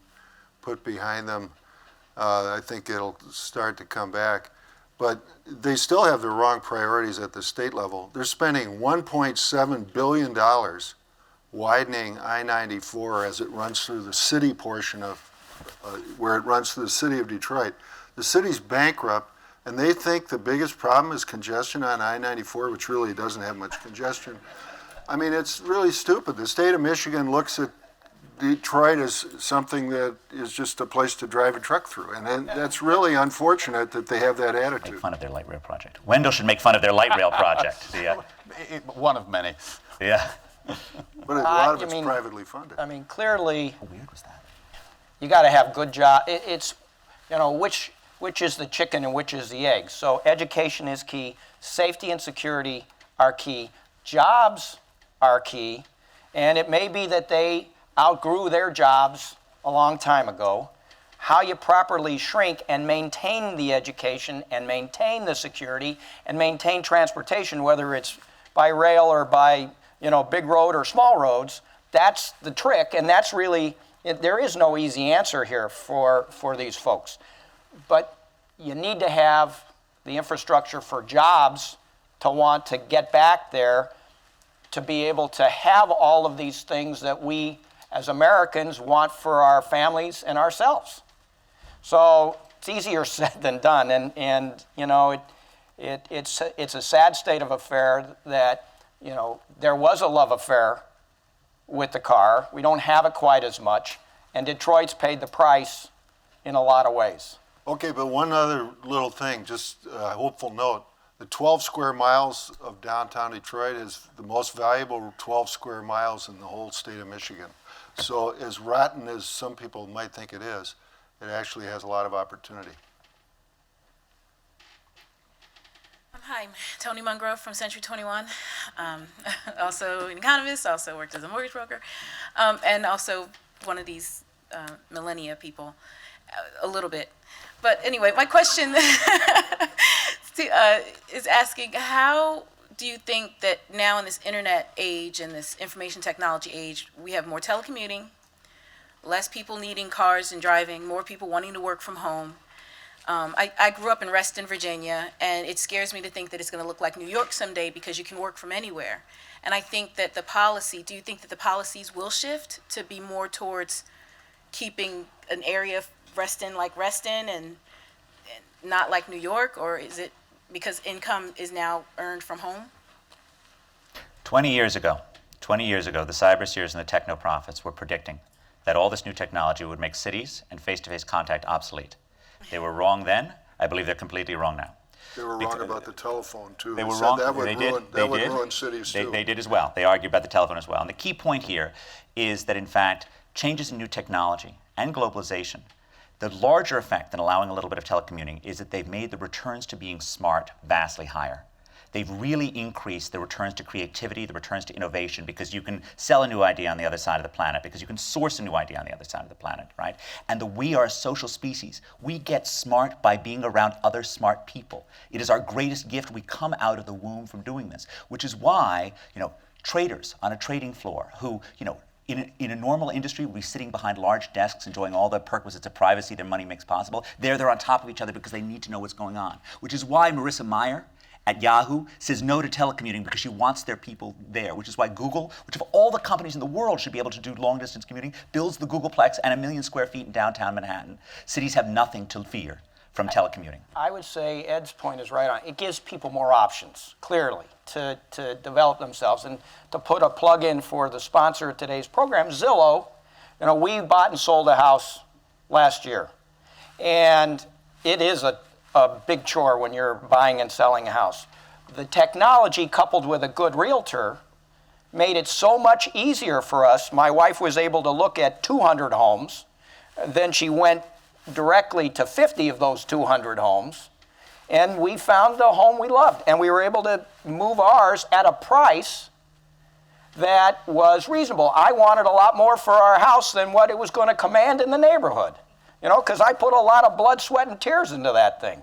put behind them, I think it'll start to come back. But they still have the wrong priorities at the state level. They're spending $1.7 billion widening I-94 as it runs through the city portion of, where it runs through the city of Detroit. The city's bankrupt, and they think the biggest problem is congestion on I-94, which really doesn't have much congestion. I mean, it's really stupid. The state of Michigan looks at Detroit as something that is just a place to drive a truck through, and that's really unfortunate that they have that attitude. Make fun of their light rail project. Wendell should make fun of their light rail project. One of many. Yeah. But a lot of it's privately funded. I mean, clearly, how weird was that? You got to have good job. It's, which is the chicken and which is the egg. So education is key. Safety and security are key. Jobs are key. And it may be that they outgrew their jobs a long time ago. How you properly shrink and maintain the education and maintain the security and maintain transportation, whether it's by rail or by big road or small roads, that's the trick, and that's really, there is no easy answer here for these folks. But you need to have the infrastructure for jobs to want to get back there, to be able to have all of these things that we as Americans want for our families and ourselves. So it's easier said than done, and it's a sad state of affair that there was a love affair with the car. We don't have it quite as much, and Detroit's paid the price in a lot of ways. Okay, but one other little thing, just a hopeful note. The 12 square miles of downtown Detroit is the most valuable 12 square miles in the whole state of Michigan. So as rotten as some people might think it is, it actually has a lot of opportunity. Hi, I'm Tony Mungrove from Century 21. Also an economist, also worked as a mortgage broker, and also one of these millennia people, a little bit. But anyway, my question is asking, how do you think that now in this internet age and this information technology age, we have more telecommuting, less people needing cars and driving, more people wanting to work from home? I grew up in Reston, Virginia, and it scares me to think that it's going to look like New York someday because you can work from anywhere. And I think that do you think that the policies will shift to be more towards keeping an area of Reston like Reston and not like New York, or is it because income is now earned from home? 20 years ago, the cyberseers and the techno-prophets were predicting that all this new technology would make cities and face-to-face contact obsolete. They were wrong then. I believe they're completely wrong now. They were wrong about the telephone, too. They were wrong. That would ruin cities, too. They did as well. They argued about the telephone as well. And the key point here is that, in fact, changes in new technology and globalization, the larger effect than allowing a little bit of telecommuting is that they've made the returns to being smart vastly higher. They've really increased the returns to creativity, the returns to innovation, because you can sell a new idea on the other side of the planet, because you can source a new idea on the other side of the planet, right? And we are a social species. We get smart by being around other smart people. It is our greatest gift. We come out of the womb from doing this, which is why, traders on a trading floor who, in a normal industry, would be sitting behind large desks enjoying all the perquisites of privacy their money makes possible. They're on top of each other because they need to know what's going on, which is why Marissa Mayer at Yahoo says no to telecommuting because she wants their people there, which is why Google, which of all the companies in the world should be able to do long-distance commuting, builds the Googleplex and 1 million square feet in downtown Manhattan. Cities have nothing to fear from telecommuting. I would say Ed's point is right on. It gives people more options, clearly, to develop themselves. And to put a plug in for the sponsor of today's program, Zillow, we bought and sold a house last year. And it is a big chore when you're buying and selling a house. The technology coupled with a good realtor made it so much easier for us. My wife was able to look at 200 homes. Then she went directly to 50 of those 200 homes. And we found the home we loved. And we were able to move ours at a price that was reasonable. I wanted a lot more for our house than what it was going to command in the neighborhood. You know, because I put a lot of blood, sweat, and tears into that thing.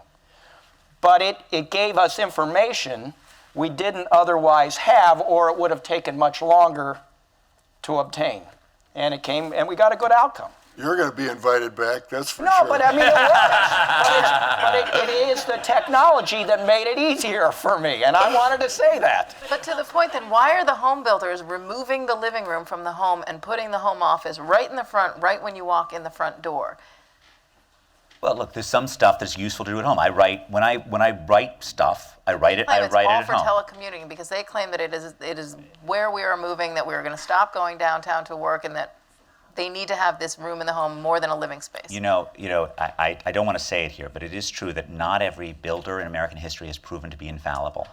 But it gave us information we didn't otherwise have, or it would have taken much longer to obtain. And it came, and we got a good outcome. You're going to be invited back, that's for sure. No, but I mean, it was. But it is the technology that made it easier for me, and I wanted to say that. But to the point then, why are the home builders removing the living room from the home and putting the home office right in the front, right when you walk in the front door? Well, look, there's some stuff that's useful to do at home. I write when I write stuff. I write it at home. It's all for telecommuting because they claim that it is where we are moving, that we are going to stop going downtown to work, and that they need to have this room in the home more than a living space. I don't want to say it here, but it is true that not every builder in American history has proven to be infallible.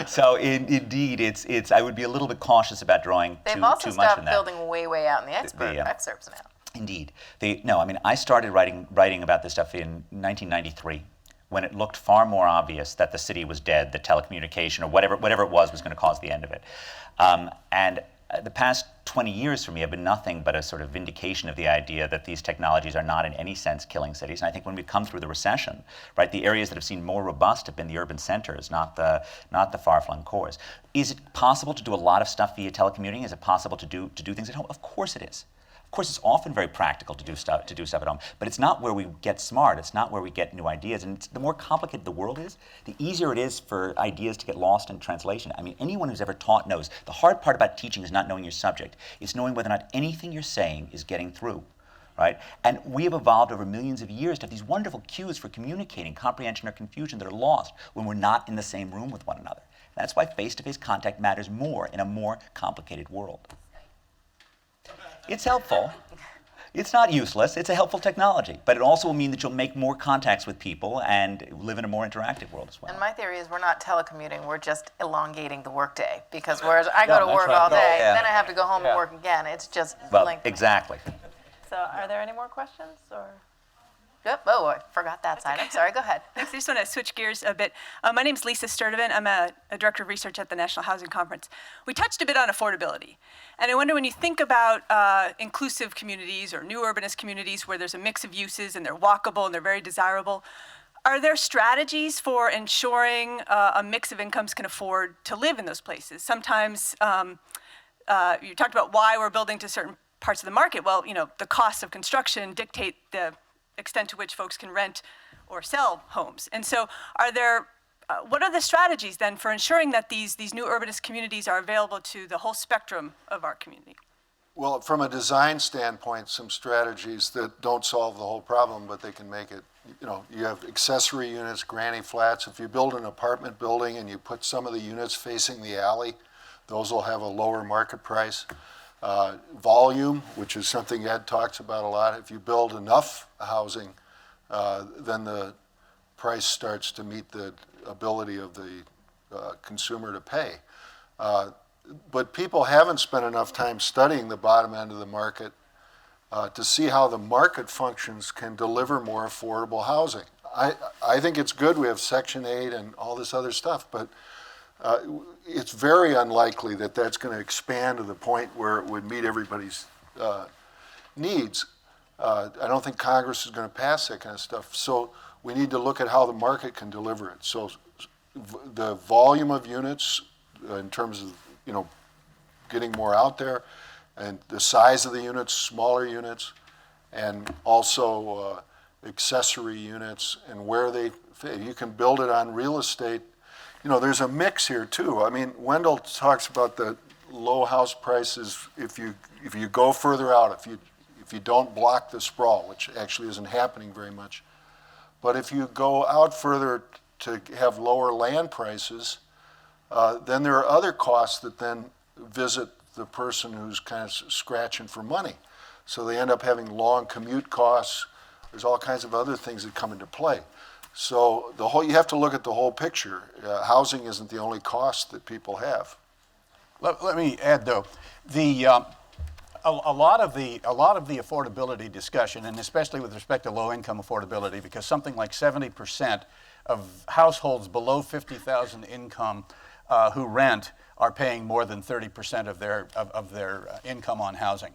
So indeed, it's. I would be a little bit cautious about drawing They've too also much from stopped that. building way out in the excerpts now. Indeed. I started writing about this stuff in 1993 when it looked far more obvious that the city was dead, that telecommunication or whatever it was going to cause the end of it. And the past 20 years for me have been nothing but a sort of vindication of the idea that these technologies are not in any sense killing cities. And I think when we've come through the recession, right, the areas that have seemed more robust have been the urban centers, not the far-flung cores. Is it possible to do a lot of stuff via telecommuting? Is it possible to do things at home? Of course it is. Of course, it's often very practical to do stuff at home, but it's not where we get smart. It's not where we get new ideas. And the more complicated the world is, the easier it is for ideas to get lost in translation. I mean, anyone who's ever taught knows the hard part about teaching is not knowing your subject. It's knowing whether or not anything you're saying is getting through, right? And we have evolved over millions of years to have these wonderful cues for communicating comprehension or confusion that are lost when we're not in the same room with one another. That's why face-to-face contact matters more in a more complicated world. It's helpful. It's not useless. It's a helpful technology. But it also will mean that you'll make more contacts with people and live in a more interactive world as well. And my theory is we're not telecommuting, we're just elongating the workday. Because whereas I go to work all day, then I have to go home and work again. It's just lengthening. Exactly. So are there any more questions? Or? Yep. Oh, I forgot that side. I'm sorry. Go ahead. Thanks. I just want to switch gears a bit. My name's Lisa Sturdivant. I'm a director of research at the National Housing Conference. We touched a bit on affordability. And I wonder, when you think about inclusive communities or new urbanist communities where there's a mix of uses and they're walkable and they're very desirable, are there strategies for ensuring a mix of incomes can afford to live in those places? Sometimes you talked about why we're building to certain parts of the market. Well, the costs of construction dictate the extent to which folks can rent or sell homes. And so what are the strategies then for ensuring that these new urbanist communities are available to the whole spectrum of our community? Well, from a design standpoint, some strategies that don't solve the whole problem, but they can make it, you have accessory units, granny flats. If you build an apartment building and you put some of the units facing the alley, those will have a lower market price. Volume, which is something Ed talks about a lot. If you build enough housing, then the price starts to meet the ability of the consumer to pay. But people haven't spent enough time studying the bottom end of the market to see how the market functions can deliver more affordable housing. I think it's good we have Section 8 and all this other stuff, but it's very unlikely that that's going to expand to the point where it would meet everybody's needs. I don't think Congress is going to pass that kind of stuff. So we need to look at how the market can deliver it. So the volume of units in terms of, getting more out there, and the size of the units, smaller units, and also accessory units and where they fit. You can build it on real estate. There's a mix here too. I mean, Wendell talks about the low house prices if you go further out, if you don't block the sprawl, which actually isn't happening very much. But if you go out further to have lower land prices, then there are other costs that then visit the person who's kind of scratching for money. So they end up having long commute costs. There's all kinds of other things that come into play. So you have to look at the whole picture. Housing isn't the only cost that people have. Let me add, though, a lot of the affordability discussion, and especially with respect to low-income affordability, because something like 70% of households below 50,000 income who rent are paying more than 30% of their income on housing.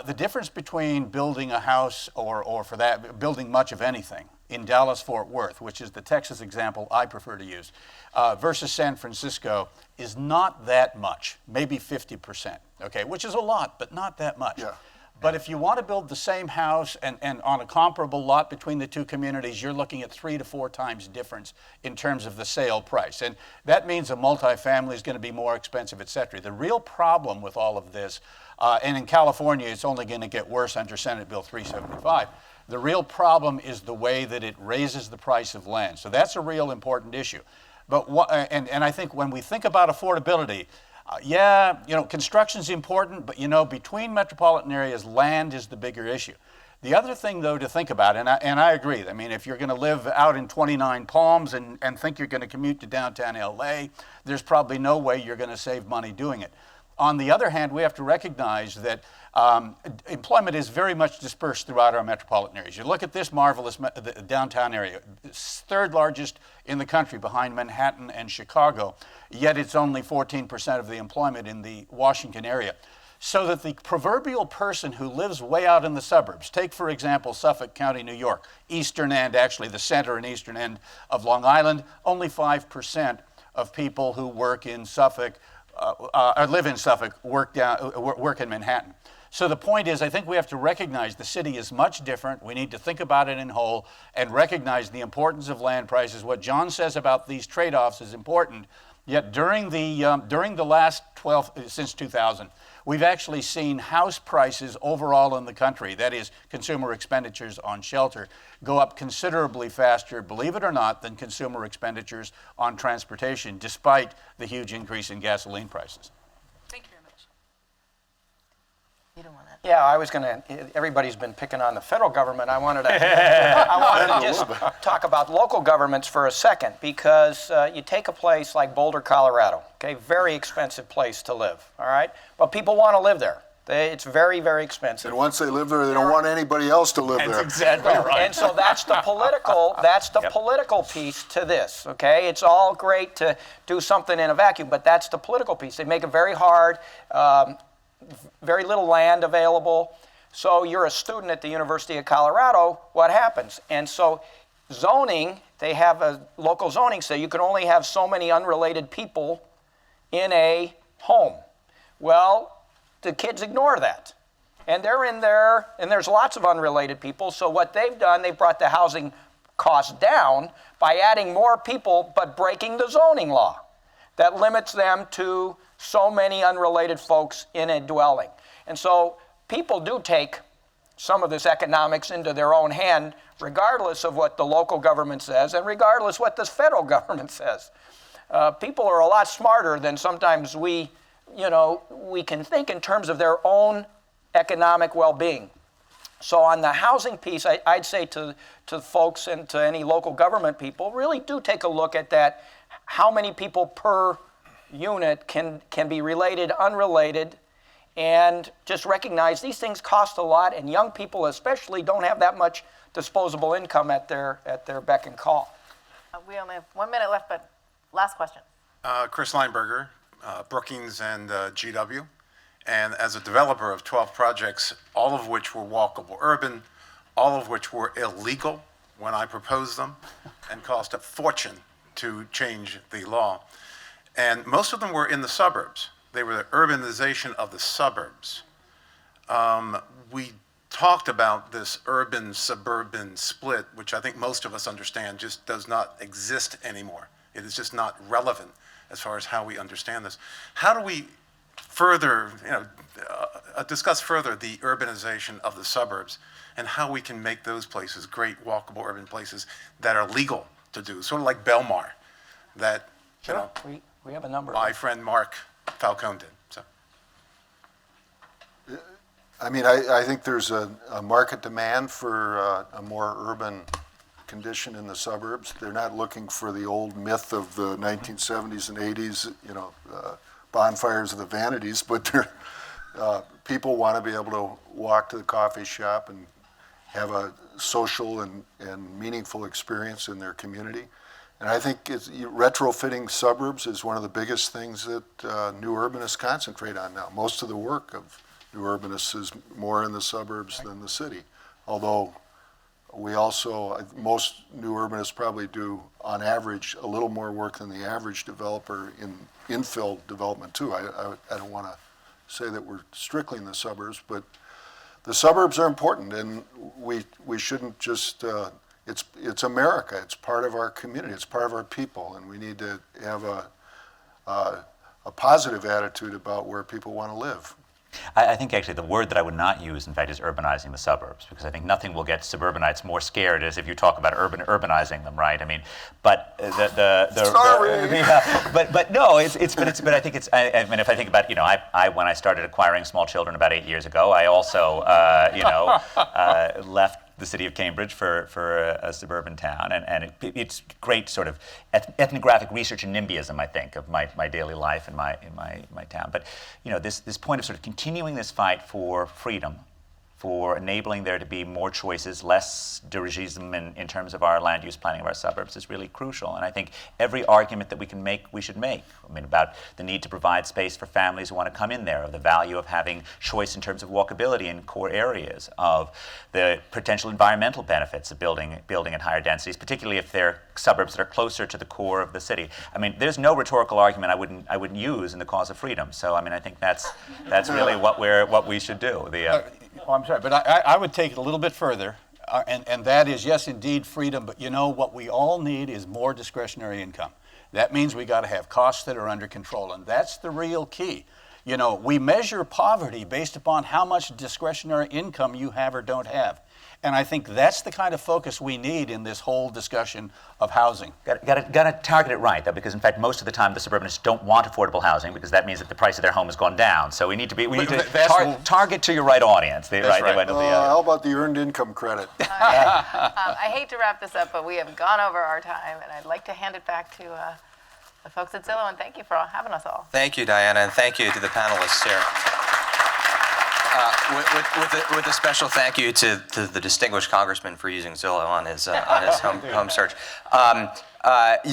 The difference between building a house or for that, building much of anything in Dallas-Fort Worth, which is the Texas example I prefer to use, versus San Francisco is not that much, maybe 50%, okay, which is a lot, but not that much. Yeah. But if you want to build the same house and on a comparable lot between the two communities, you're looking at 3 to 4 times difference in terms of the sale price. And that means a multifamily is going to be more expensive, et cetera. The real problem with all of this, and in California, it's only going to get worse under Senate Bill 375. The real problem is the way that it raises the price of land. So that's a real important issue. But and I think when we think about affordability, construction's important, but between metropolitan areas, land is the bigger issue. The other thing, though, to think about, and I agree, I mean, if you're going to live out in 29 Palms and think you're going to commute to downtown LA, there's probably no way you're going to save money doing it. On the other hand, we have to recognize that employment is very much dispersed throughout our metropolitan areas. You look at this marvelous downtown area, it's third largest in the country behind Manhattan and Chicago, yet it's only 14% of the employment in the Washington area. So that the proverbial person who lives way out in the suburbs, take for example Suffolk County, New York, eastern end, actually the center and eastern end of Long Island, only 5% of people who work in Suffolk or live in Suffolk work in Manhattan. So the point is, I think we have to recognize the city is much different. We need to think about it in whole and recognize the importance of land prices. What John says about these trade-offs is important. Yet during the last since 2000, we've actually seen house prices overall in the country, that is consumer expenditures on shelter, go up considerably faster, believe it or not, than consumer expenditures on transportation, despite the huge increase in gasoline prices. Thank you very much. You don't want that. Yeah, I was going to, everybody's been picking on the federal government. I wanted to just talk about local governments for a second, because you take a place like Boulder, Colorado, okay, very expensive place to live, all right? But people want to live there. It's very, very expensive. And once they live there, they don't want anybody else to live there. That's exactly right. And so that's the political piece to this, okay? It's all great to do something in a vacuum, but that's the political piece. They make it very hard. Very little land available. So you're a student at the University of Colorado, what happens? And so zoning, they have a local zoning, so you can only have so many unrelated people in a home. Well, the kids ignore that. And they're in there, and there's lots of unrelated people. So what they've done, they've brought the housing costs down by adding more people, but breaking the zoning law that limits them to so many unrelated folks in a dwelling. And so people do take some of this economics into their own hand, regardless of what the local government says and regardless what the federal government says. People are a lot smarter than sometimes we can think in terms of their own economic well-being. So on the housing piece, I'd say to folks and to any local government people, really do take a look at that. How many people per unit can be related, unrelated, and just recognize these things cost a lot, and young people especially don't have that much disposable income at their beck and call. We only have 1 minute left, but last question. Chris Lineberger, Brookings and GW, and as a developer of 12 projects, all of which were walkable urban, all of which were illegal when I proposed them, and cost a fortune to change the law. And most of them were in the suburbs. They were the urbanization of the suburbs. We talked about this urban-suburban split, which I think most of us understand just does not exist anymore. It is just not relevant as far as how we understand this. How do we further, discuss further the urbanization of the suburbs and how we can make those places great walkable urban places that are legal to do, sort of like Belmar, that we have a number. My friend Mark Falcone did. So. I mean, I think there's a market demand for a more urban condition in the suburbs. They're not looking for the old myth of the 1970s and 80s, you know, bonfires of the vanities, but they're, people want to be able to walk to the coffee shop and have a social and meaningful experience in their community. And I think retrofitting suburbs is one of the biggest things that new urbanists concentrate on now. Most of the work of new urbanists is more in the suburbs than the city. Although we also, most new urbanists probably do, on average, a little more work than the average developer in infill development too. I don't want to say that we're strictly in the suburbs, but the suburbs are important, and we shouldn't just, it's America. It's part of our community. It's part of our people, and we need to have a positive attitude about where people want to live. I think actually the word that I would not use, in fact, is urbanizing the suburbs, because I think nothing will get suburbanites more scared as if you talk about urbanizing them, right? I mean, but but no, but I think it's. I mean, if I think about, you know, I when I started acquiring small children about 8 years ago, I also left the city of Cambridge for a suburban town, and it's great sort of ethnographic research and NIMBYism, I think, of my daily life in my town. But you know, this point of sort of continuing this fight for freedom, for enabling there to be more choices, less dirigism in terms of our land use planning of our suburbs is really crucial. And I think every argument that we can make, we should make. I mean, about the need to provide space for families who want to come in there, of the value of having choice in terms of walkability in core areas, of the potential environmental benefits of building at higher densities, particularly if they're suburbs that are closer to the core of the city. I mean, there's no rhetorical argument I wouldn't use in the cause of freedom. So I mean, I think that's really what we should do. Oh, I'm sorry, but I would take it a little bit further, and that is, yes, indeed, freedom, but you know, what we all need is more discretionary income. That means we got to have costs that are under control, and that's the real key. You know, we measure poverty based upon how much discretionary income you have or don't have. And I think that's the kind of focus we need in this whole discussion of housing. Got to target it right, though, because in fact most of the time the suburbanists don't want affordable housing, because that means that the price of their home has gone down. So we need to target to your right audience. How about the earned income credit? I hate to wrap this up, but we have gone over our time, and I'd like to hand it back to the folks at Zillow, and thank you for having us all. Thank you, Diana, and thank you to the panelists here. With a special thank you to the distinguished congressman for using Zillow on his home search.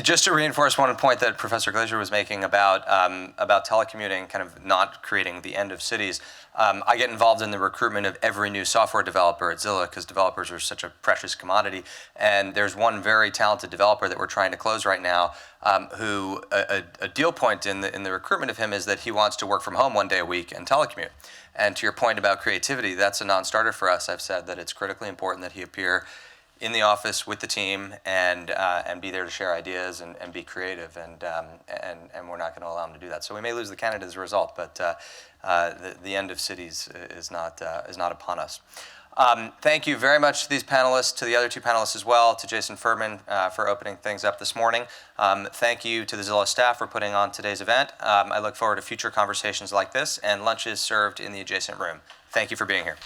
Just to reinforce one point that Professor Glaser was making about telecommuting kind of not creating the end of cities. I get involved in the recruitment of every new software developer at Zillow because developers are such a precious commodity. And there's one very talented developer that we're trying to close right now, who a deal point in the recruitment of him is that he wants to work from home 1 day a week and telecommute. And to your point about creativity, that's a non-starter for us. I've said that it's critically important that he appear in the office with the team and be there to share ideas and be creative, and we're not going to allow him to do that. So we may lose the candidate as a result, but the end of cities is not upon us. Thank you very much to these panelists, to the other two panelists as well, to Jason Furman for opening things up this morning. Thank you to the Zillow staff for putting on today's event. I look forward to future conversations like this, and lunch is served in the adjacent room. Thank you for being here.